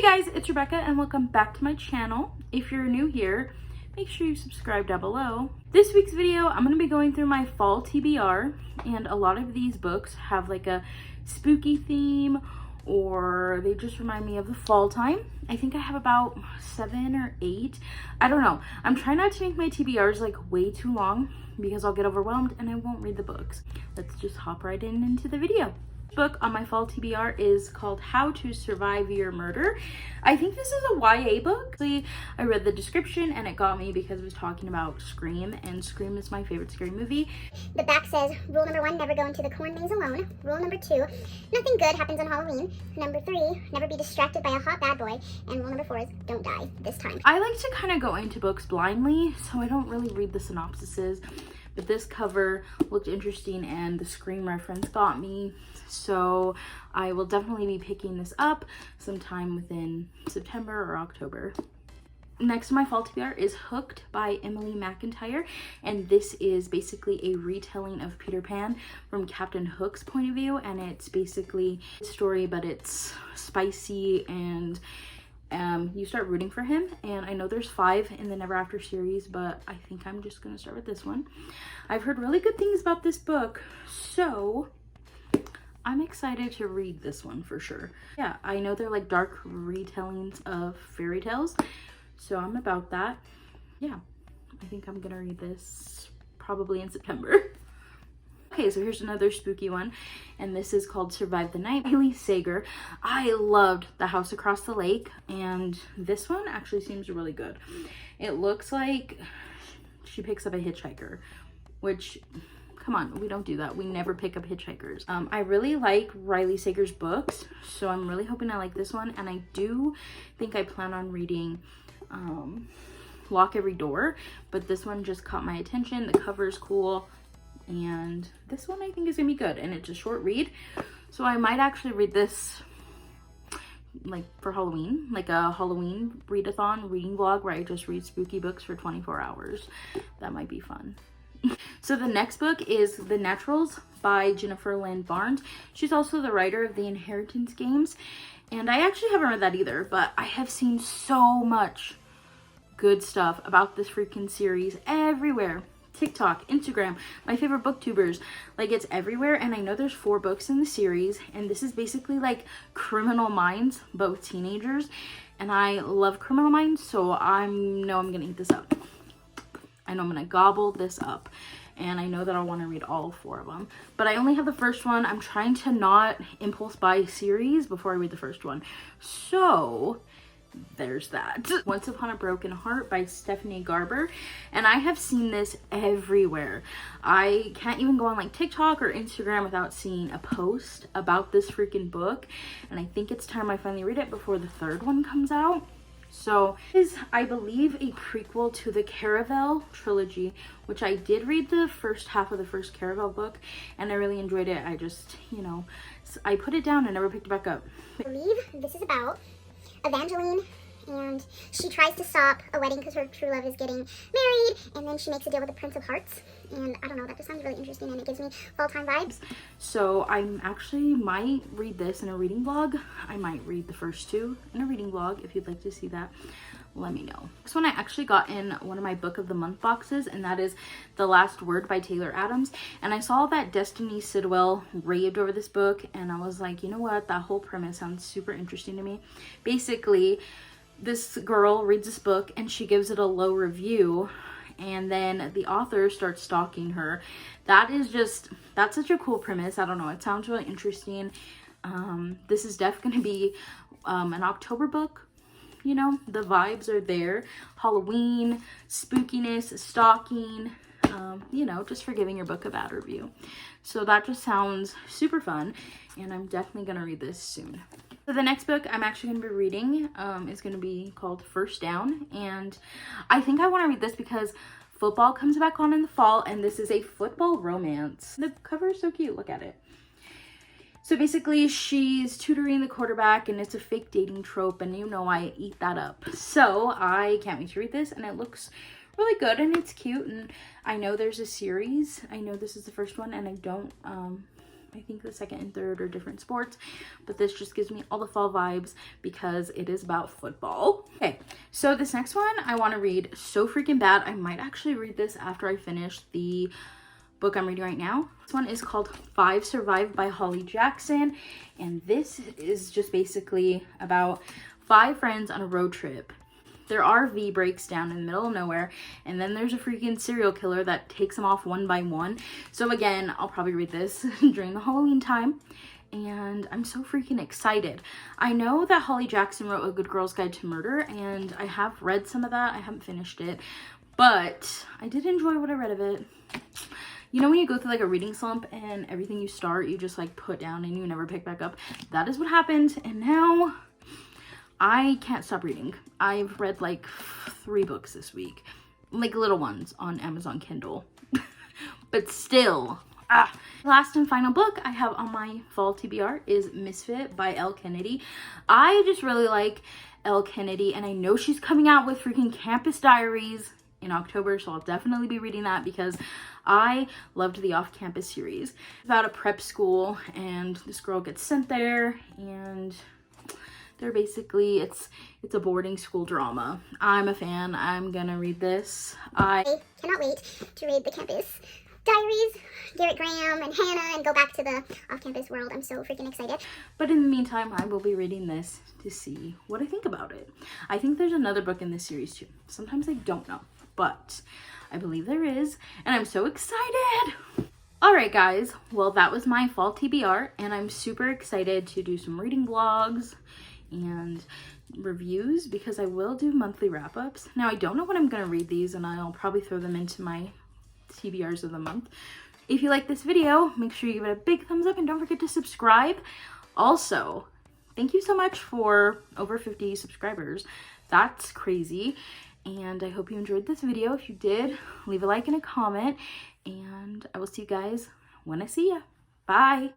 guys, it's Rebecca and welcome back to my channel. If you're new here, make sure you subscribe down below. This week's video, I'm going to be going through my fall TBR, and a lot of these books have like a spooky theme or they just remind me of the fall time. I think I have about 7 or 8. I don't know. I'm trying not to make my TBRs like way too long because I'll get overwhelmed and I won't read the books. Let's just hop right into the video. Book on my fall TBR is called How to Survive Your Murder. I think this is a YA book. I read the description and it got me because it was talking about Scream, and Scream is my favorite scary movie. The back says, rule number 1, never go into the corn maze alone. Rule number 2, nothing good happens on Halloween. Number 3, never be distracted by a hot bad boy. And rule number 4 is, don't die this time. I like to kind of go into books blindly, so I don't really read the synopsises. But this cover looked interesting and the Scream reference got me. So I will definitely be picking this up sometime within September or October. Next to my fall TBR is Hooked by Emily McIntyre. And this is basically a retelling of Peter Pan from Captain Hook's point of view. And it's basically a story, but it's spicy and you start rooting for him. And I know there's 5 in the Never After series, but I think I'm just gonna start with this one. I've heard really good things about this book, so I'm excited to read this one for sure. Yeah, I know they're like dark retellings of fairy tales, so I'm about that. Yeah, I think I'm gonna read this probably in September. Okay, so here's another spooky one, and this is called Survive the Night by Haley Sager. I loved The House Across the Lake, and this one actually seems really good. It looks like she picks up a hitchhiker, which, come on, we don't do that. We never pick up hitchhikers. I really like Riley Sager's books, so I'm really hoping I like this one, and I do think I plan on reading Lock Every Door, but this one just caught my attention. The cover's cool. And this one I think is gonna be good, and it's a short read, so I might actually read this like for Halloween, like a Halloween readathon reading vlog where I just read spooky books for 24 hours. That might be fun. So the next book is The Naturals by Jennifer Lynn Barnes. She's also the writer of the Inheritance Games, and I actually haven't read that either, but I have seen so much good stuff about this freaking series everywhere. TikTok, Instagram, my favorite booktubers, like it's everywhere. And I know there's 4 books in the series, and this is basically like Criminal Minds but with teenagers, and I love Criminal Minds, so I know I'm gonna eat this up. I know I'm gonna gobble this up, and I know that I want to read all 4 of them, but I only have the first one. I'm trying to not impulse buy series before I read the first one, so there's that. Once Upon a Broken Heart by Stephanie Garber, and I have seen this everywhere. I can't even go on like TikTok or Instagram without seeing a post about this freaking book, and I think it's time I finally read it before the 3rd one comes out. So this is, I believe, a prequel to the Caravel trilogy, which I did read the first half of the first Caravel book, and I really enjoyed it. I just, you know, I put it down and never picked it back up. I believe this is about Evangeline, and she tries to stop a wedding because her true love is getting married, and then she makes a deal with the Prince of Hearts, and I don't know, that just sounds really interesting, and it gives me fall-time vibes. So I'm actually might read this in a reading vlog. I might read the first 2 in a reading vlog. If you'd like to see that, let me know. This one I actually got in one of my book of the month boxes, and that is The Last Word by Taylor Adams. And I saw that Destiny Sidwell raved over this book, and I was like, you know what, that whole premise sounds super interesting to me. Basically, this girl reads this book and she gives it a low review, and then the author starts stalking her. That's such a cool premise. I don't know, it sounds really interesting. This is definitely gonna be an October book. You know, the vibes are there. Halloween, spookiness, stalking, you know, just for giving your book a bad review. So that just sounds super fun, and I'm definitely gonna read this soon. So the next book I'm actually gonna be reading is gonna be called First Down, and I think I wanna read this because football comes back on in the fall, and this is a football romance. The cover is so cute, look at it. So basically she's tutoring the quarterback, and it's a fake dating trope, and you know I eat that up. So I can't wait to read this, and it looks really good and it's cute, and I know there's a series. I know this is the first one, and I don't I think the second and third are different sports, but this just gives me all the fall vibes because it is about football. Okay, so this next one I want to read so freaking bad. I might actually read this after I finish the book I'm reading right now. This one is called 5 Survived by Holly Jackson, and this is just basically about 5 friends on a road trip. Their RV breaks down in the middle of nowhere, and then there's a freaking serial killer that takes them off one by one. So again, I'll probably read this during the Halloween time, and I'm so freaking excited. I know that Holly Jackson wrote A Good Girl's Guide to Murder, and I have read some of that. I haven't finished it, but I did enjoy what I read of it. You know when you go through like a reading slump and everything you start, you just like put down and you never pick back up? That is what happened, and now I can't stop reading. I've read like 3 books this week, like little ones on Amazon Kindle, but still. Last and final book I have on my fall TBR is Misfit by Elle Kennedy. I just really like Elle Kennedy, and I know she's coming out with freaking Campus Diaries in October, so I'll definitely be reading that because I loved the Off-Campus series. It's about a prep school, and this girl gets sent there, and they're basically, it's a boarding school drama. I'm a fan. I'm gonna read this. I cannot wait to read the Campus Diaries, Garrett Graham and Hannah, and go back to the off-campus world. I'm so freaking excited. But in the meantime, I will be reading this to see what I think about it. I think there's another book in this series too. Sometimes I don't know, but I believe there is, and I'm so excited. Alright guys, well that was my fall TBR, and I'm super excited to do some reading vlogs and reviews because I will do monthly wrap-ups. Now I don't know when I'm going to read these, and I'll probably throw them into my TBRs of the month. If you like this video, make sure you give it a big thumbs up and don't forget to subscribe. Also, thank you so much for over 50 subscribers. That's crazy. And I hope you enjoyed this video. If you did, leave a like and a comment, and I will see you guys when I see ya. Bye.